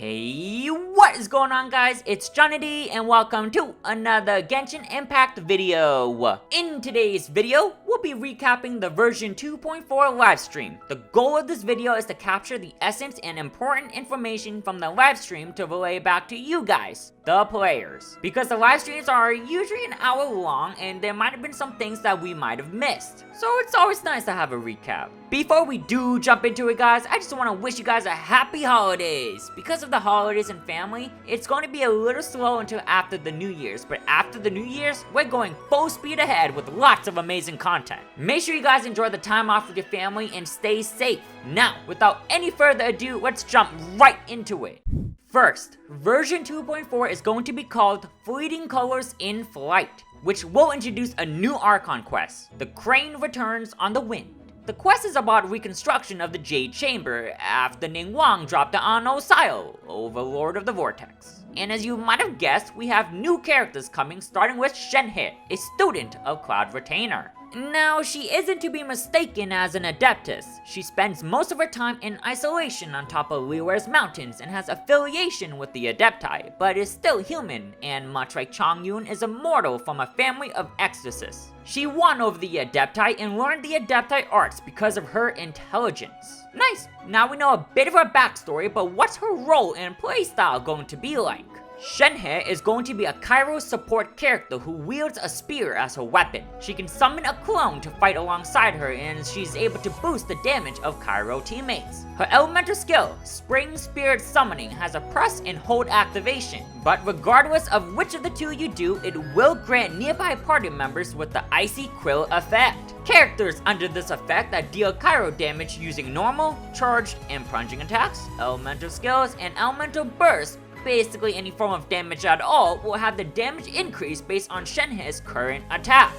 Hey, what is going on, guys? It's Johnny and welcome to another Genshin Impact video. In today's video, we'll be recapping the version 2.4 livestream. The goal of this video is to capture the essence and important information from the livestream to relay back to you guys, the players. Because the live streams are usually an hour long and there might have been some things that we might have missed. So it's always nice to have a recap. Before we do jump into it, guys, I just want to wish you guys a happy holidays. Because of the holidays and family, it's going to be a little slow until after the New Year's. But after the New Year's, we're going full speed ahead with lots of amazing content. Make sure you guys enjoy the time off with your family and stay safe. Now, without any further ado, let's jump right into it. First, version 2.4 is going to be called Fleeting Colors in Flight, which will introduce a new Archon quest, The Crane Returns on the Wind. The quest is about reconstruction of the Jade Chamber after Ningguang dropped the Ano Sile, Overlord of the Vortex. And as you might have guessed, we have new characters coming, starting with Shenhei, a student of Cloud Retainer. Now, she isn't to be mistaken as an Adeptus. She spends most of her time in isolation on top of Liwere's mountains and has affiliation with the Adepti, but is still human, and much like Chongyun, is immortal from a family of exorcists. She won over the Adepti and learned the Adepti arts because of her intelligence. Nice! Now we know a bit of her backstory, but what's her role and playstyle going to be like? Shenhei is going to be a Cairo support character who wields a spear as her weapon. She can summon a clone to fight alongside her, and she's able to boost the damage of Cairo teammates. Her elemental skill, Spring Spirit Summoning, has a press and hold activation, but regardless of which of the two you do, it will grant nearby party members with the Icy Quill effect. Characters under this effect that deal Cairo damage using normal, charged, and plunging attacks, elemental skills, and elemental bursts, basically any form of damage at all, will have the damage increase based on Shenhei's current attack.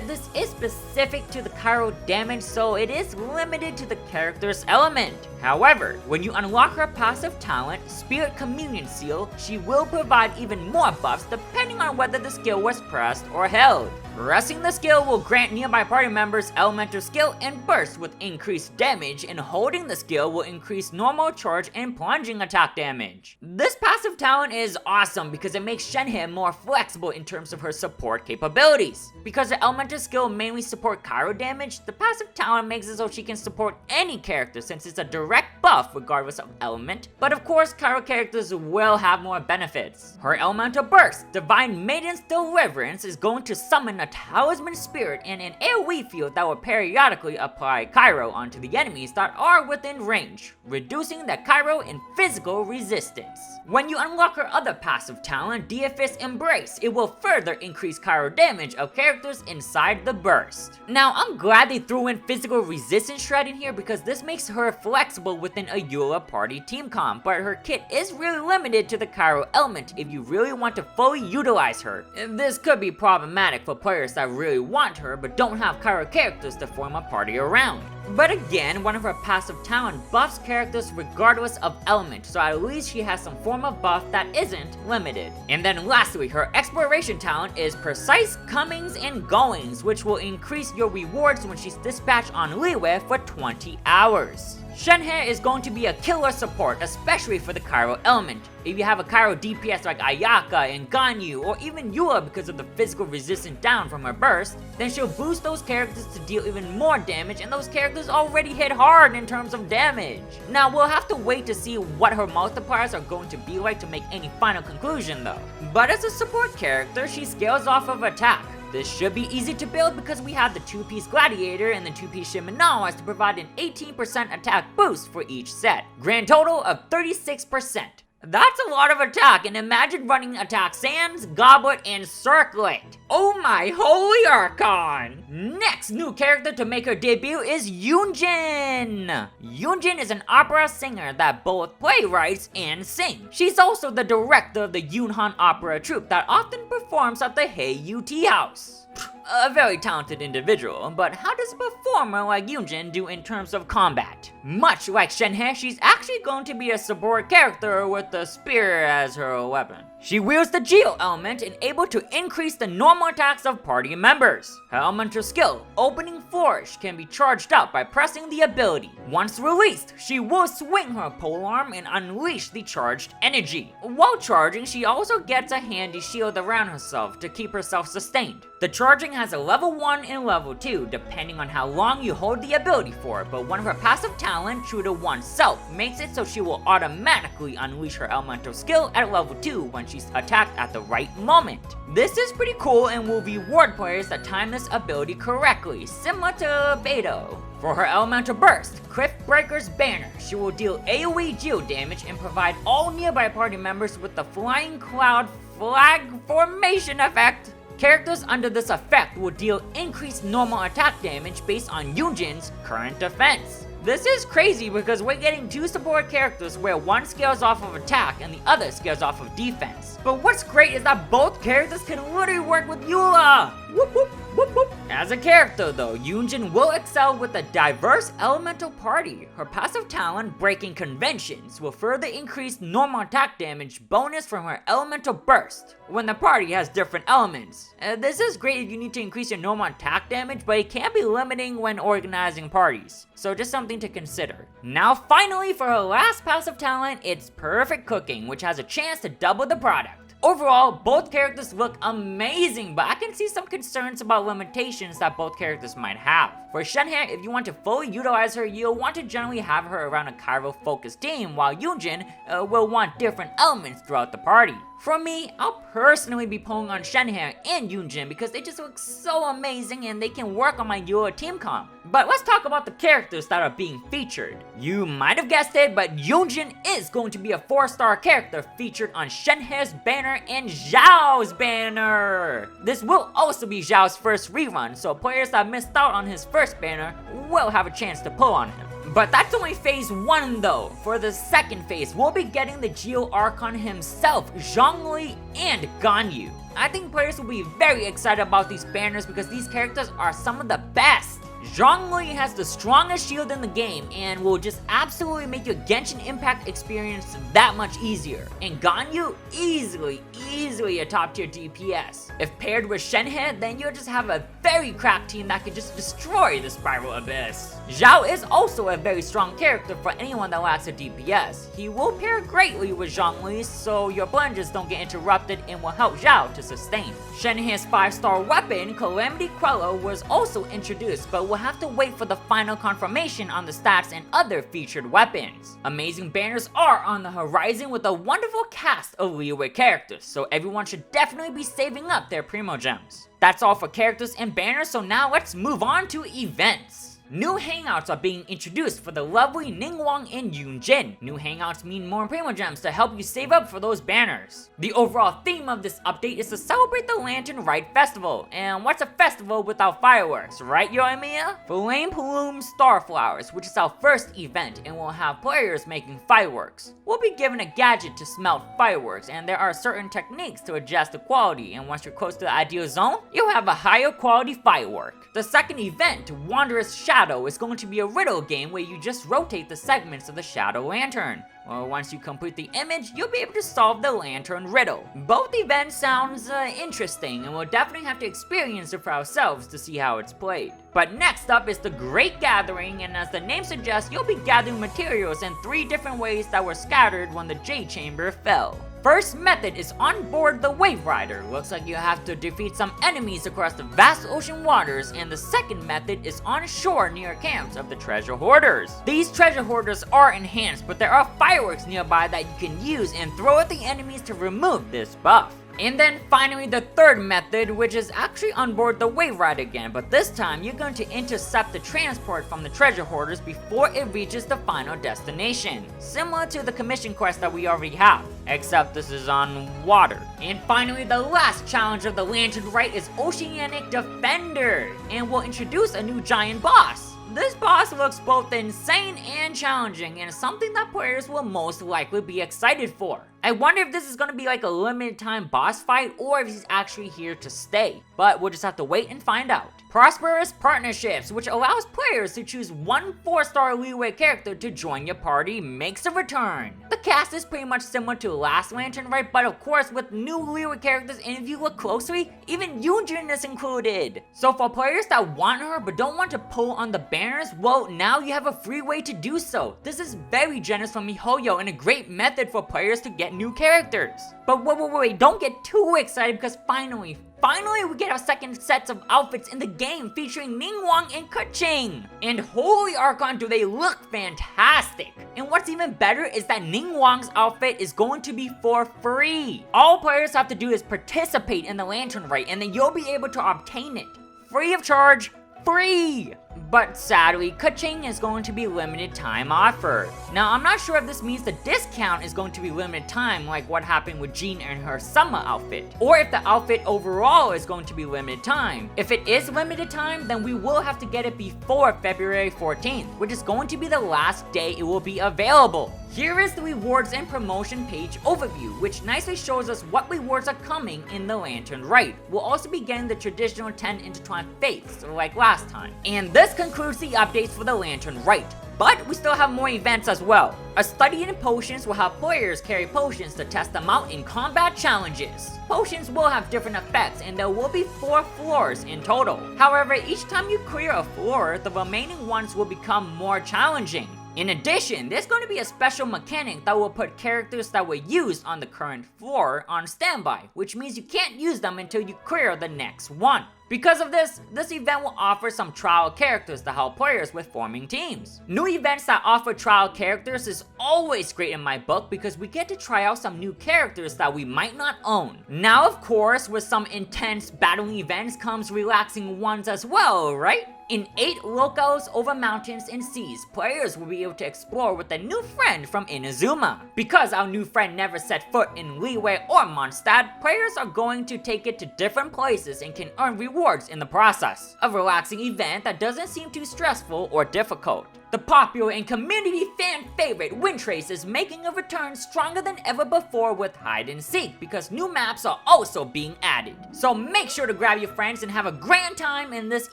This is specific to the Cairo damage, so it is limited to the character's element. However, when you unlock her passive talent, Spirit Communion Seal, she will provide even more buffs depending on whether the skill was pressed or held. Pressing the skill will grant nearby party members elemental skill and burst with increased damage, and holding the skill will increase normal, charge, and plunging attack damage. This passive talent is awesome because it makes Shenhei more flexible in terms of her support capabilities. Because the elemental skill mainly support Cairo damage, the passive talent makes it so she can support any character since it's a direct buff regardless of element, but of course Cairo characters will have more benefits. Her elemental burst, Divine Maiden's Deliverance, is going to summon a talisman spirit and an AoE field that will periodically apply Cairo onto the enemies that are within range, reducing the Cairo and physical resistance. When you unlock her other passive talent, Diaphis Embrace, it will further increase Cairo damage of characters inside the burst. Now, I'm glad they threw in physical resistance shred in here because this makes her flexible within a Eula party team comp, but her kit is really limited to the Cairo element if you really want to fully utilize her. This could be problematic for players that really want her but don't have Cairo characters to form a party around. But again, one of her passive talent buffs characters regardless of element, so at least she has some form of buff that isn't limited. And then lastly, her exploration talent is Precise Comings and Goings, which will increase your rewards when she's dispatched on Liyue for 20 hours. Shenhei is going to be a killer support, especially for the Cairo element. If you have a Cairo DPS like Ayaka and Ganyu, or even Eula because of the physical resistance down from her burst, then she'll boost those characters to deal even more damage, and those characters already hit hard in terms of damage. Now, we'll have to wait to see what her multipliers are going to be like to make any final conclusion though. But as a support character, she scales off of attack. This should be easy to build because we have the 2-piece Gladiator and the 2-piece Shimenawas to provide an 18% attack boost for each set. Grand total of 36%. That's a lot of attack, and imagine running attack Sands, Goblet, and Circlet. Oh my holy Archon! Next new character to make her debut is Yunjin! Yunjin is an opera singer that both playwrites and sings. She's also the director of the Yunhan Opera Troupe that often performs at the Heiyou Tea House. a very talented individual, but how does a performer like Yunjin do in terms of combat? Much like Shenhei, she's actually going to be a support character with the spear as her weapon. She wields the Geo element and able to increase the normal attacks of party members. Her elemental skill, Opening Flourish, can be charged up by pressing the ability. Once released, she will swing her polearm and unleash the charged energy. While charging, she also gets a handy shield around herself to keep herself sustained. The charging has a level 1 and level 2 depending on how long you hold the ability for, but one of her passive talent, True to Oneself, makes it so she will automatically unleash her elemental skill at level 2 when she's attacked at the right moment. This is pretty cool and will reward players that time this ability correctly, similar to Beidou. For her elemental burst, Cliff Breaker's Banner, she will deal AoE geo damage and provide all nearby party members with the Flying Cloud Flag Formation effect. Characters under this effect will deal increased normal attack damage based on Yunjin's current defense. This is crazy because we're getting 2 support characters where one scales off of attack and the other scales off of defense. But what's great is that both characters can literally work with Eula! Whoop whoop whoop whoop! As a character though, Yunjin will excel with a diverse elemental party. Her passive talent, Breaking Conventions, will further increase normal attack damage bonus from her elemental burst when the party has different elements. This is great if you need to increase your normal attack damage, but it can be limiting when organizing parties. So just something to consider. Now finally, for her last passive talent, it's Perfect Cooking, which has a chance to double the product. Overall, both characters look amazing, but I can see some concerns about limitations that both characters might have. For Shenhei, if you want to fully utilize her, you'll want to generally have her around a Cairo-focused team, while Yunjin will want different elements throughout the party. For me, I'll personally be pulling on Shenhei and Yunjin because they just look so amazing and they can work on my Eula team comp. But let's talk about the characters that are being featured. You might have guessed it, but Yunjin is going to be a 4-star character featured on Shenhei's banner and Zhao's banner. This will also be Zhao's first rerun, so players that missed out on his first banner will have a chance to pull on him. But that's only phase 1 though. For the second phase, we'll be getting the Geo Archon himself, Zhang Li and Ganyu. I think players will be very excited about these banners because these characters are some of the best. Zhang Li has the strongest shield in the game and will just absolutely make your Genshin Impact experience that much easier. And Ganyu, easily a top tier DPS. If paired with Shenhei, then you'll just have a very cracked team that can just destroy the Spiral Abyss. Zhao is also a very strong character for anyone that lacks a DPS. He will pair greatly with Zhang Li, so your blenders don't get interrupted and will help Zhao to sustain. Shenhei's 5-star weapon, Calamity Queller, was also introduced, but will have to wait for the final confirmation on the stats and other featured weapons. Amazing banners are on the horizon with a wonderful cast of leeway characters, so everyone should definitely be saving up their Primo Gems. That's all for characters and banners, so now let's move on to events. New hangouts are being introduced for the lovely Ningguang and Yunjin. New hangouts mean more Primo Gems to help you save up for those banners. The overall theme of this update is to celebrate the Lantern Rite Festival. And what's a festival without fireworks, right Yoimiya? Flame Plume Starflowers, which is our first event and will have players making fireworks. We'll be given a gadget to smelt fireworks, and there are certain techniques to adjust the quality, and once you're close to the ideal zone, you'll have a higher quality firework. The second event, Wanderous Shadow, is going to be a riddle game where you just rotate the segments of the Shadow Lantern. Well, once you complete the image, you'll be able to solve the lantern riddle. Both events sounds interesting, and we'll definitely have to experience it for ourselves to see how it's played. But next up is the Great Gathering, and as the name suggests, you'll be gathering materials in 3 different ways that were scattered when the Jade Chamber fell. First method is on board the Wave Rider. Looks like you have to defeat some enemies across the vast ocean waters, and the second method is on shore near camps of the treasure hoarders. These treasure hoarders are enhanced, but there are fireworks nearby that you can use and throw at the enemies to remove this buff. And then finally the third method, which is actually on board the Wave Ride again, but this time you're going to intercept the transport from the treasure hoarders before it reaches the final destination. Similar to the commission quest that we already have, except this is on water. And finally the last challenge of the Lantern Rite is Oceanic Defenders, and will introduce a new giant boss. This boss looks both insane and challenging, and is something that players will most likely be excited for. I wonder if this is gonna be like a limited time boss fight or if he's actually here to stay, but we'll just have to wait and find out. Prosperous Partnerships, which allows players to choose one 4-star leeway character to join your party, makes a return. The cast is pretty much similar to Last Lantern, right? But of course with new leeway characters, and if you look closely, even Yunjin is included. So for players that want her but don't want to pull on the banners, well, now you have a free way to do so. This is very generous from miHoYo and a great method for players to get new characters. But wait, don't get too excited because finally we get our second sets of outfits in the game featuring Ningguang and Keqing. And holy Archon, do they look fantastic. And what's even better is that Ningguang's outfit is going to be for free. All players have to do is participate in the Lantern Rite and then you'll be able to obtain it. Free of charge, free! But sadly, Keqing is going to be limited time offer. Now, I'm not sure if this means the discount is going to be limited time like what happened with Jean and her summer outfit, or if the outfit overall is going to be limited time. If it is limited time, then we will have to get it before February 14th, which is going to be the last day it will be available. Here is the rewards and promotion page overview, which nicely shows us what rewards are coming in the Lantern Rite. We'll also be getting the traditional 10 intertwined faiths, like last time. And this concludes the updates for the Lantern Rite. But we still have more events as well. A study in potions will have players carry potions to test them out in combat challenges. Potions will have different effects and there will be 4 floors in total. However, each time you clear a floor, the remaining ones will become more challenging. In addition, there's going to be a special mechanic that will put characters that were used on the current floor on standby, which means you can't use them until you clear the next one. Because of this event will offer some trial characters to help players with forming teams. New events that offer trial characters is always great in my book because we get to try out some new characters that we might not own. Now, of course, with some intense battling events comes relaxing ones as well, right? In 8 locales over mountains and seas, players will be able to explore with a new friend from Inazuma. Because our new friend never set foot in Liyue or Mondstadt, players are going to take it to different places and can earn rewards in the process. A relaxing event that doesn't seem too stressful or difficult. The popular and community fan favorite Wind Trace is making a return stronger than ever before with Hide and Seek because new maps are also being added. So make sure to grab your friends and have a grand time in this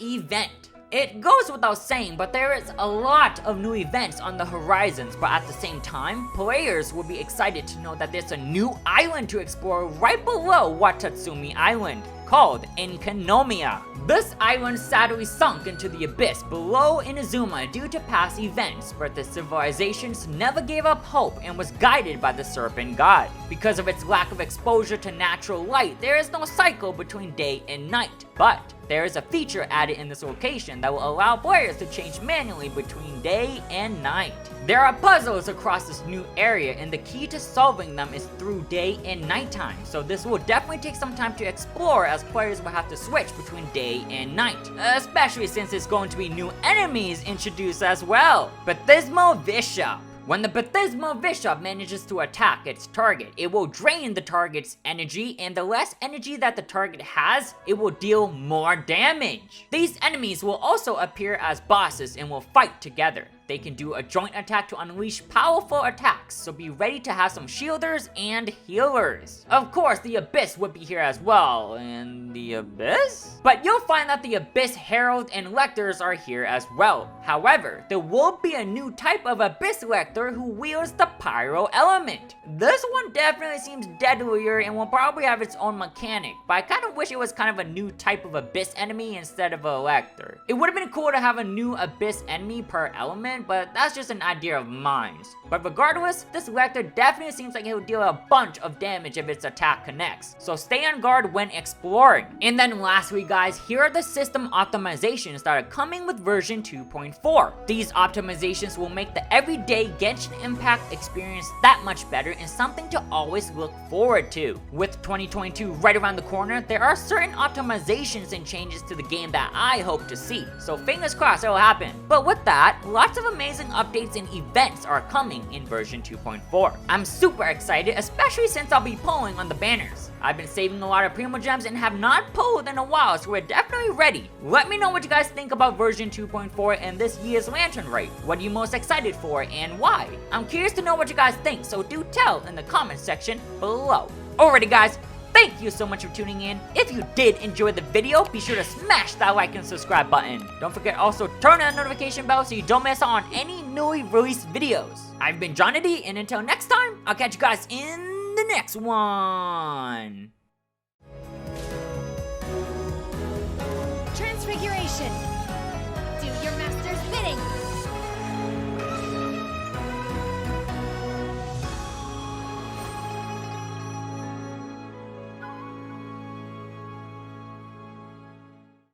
event. It goes without saying, but there is a lot of new events on the horizons, but at the same time, players will be excited to know that there's a new island to explore right below Watatsumi Island, called Enkanomiya. This island sadly sunk into the abyss below Inazuma due to past events, but the civilizations never gave up hope and was guided by the Serpent God. Because of its lack of exposure to natural light, there is no cycle between day and night, but there is a feature added in this location that will allow players to change manually between day and night. There are puzzles across this new area and the key to solving them is through day and nighttime, so this will definitely take some time to explore as players will have to switch between day and night, especially since there's going to be new enemies introduced as well. Baptismal Bishop. When the Baptismal Bishop manages to attack its target, it will drain the target's energy, and the less energy that the target has, it will deal more damage. These enemies will also appear as bosses and will fight together. They can do a joint attack to unleash powerful attacks, so be ready to have some shielders and healers. Of course, the Abyss would be here as well, and the Abyss? But you'll find that the Abyss Herald and Lectors are here as well. However, there will be a new type of Abyss Lector who wields the Pyro element. This one definitely seems deadlier and will probably have its own mechanic, but I kind of wish it was kind of a new type of Abyss enemy instead of a Lector. It would have been cool to have a new Abyss enemy per element, but that's just an idea of mine. But regardless, this Lector definitely seems like he'll deal a bunch of damage if its attack connects, so stay on guard when exploring. And then lastly guys, here are the system optimizations that are coming with version 2.4. These optimizations will make the everyday Genshin Impact experience that much better and something to always look forward to. With 2022 right around the corner, there are certain optimizations and changes to the game that I hope to see, so fingers crossed it'll happen. But with that, lots of amazing updates and events are coming in version 2.4. I'm super excited, especially since I'll be pulling on the banners. I've been saving a lot of Primo Gems and have not pulled in a while, so we're definitely ready. Let me know what you guys think about version 2.4 and this year's Lantern Raid. What are you most excited for and why? I'm curious to know what you guys think, so do tell in the comments section below. Alrighty guys, thank you so much for tuning in. If you did enjoy the video, be sure to smash that like and subscribe button. Don't forget also turn on the notification bell so you don't miss out on any newly released videos. I've been Johnny D, and until next time, I'll catch you guys in the next one. Transfiguration. Do your master's bidding.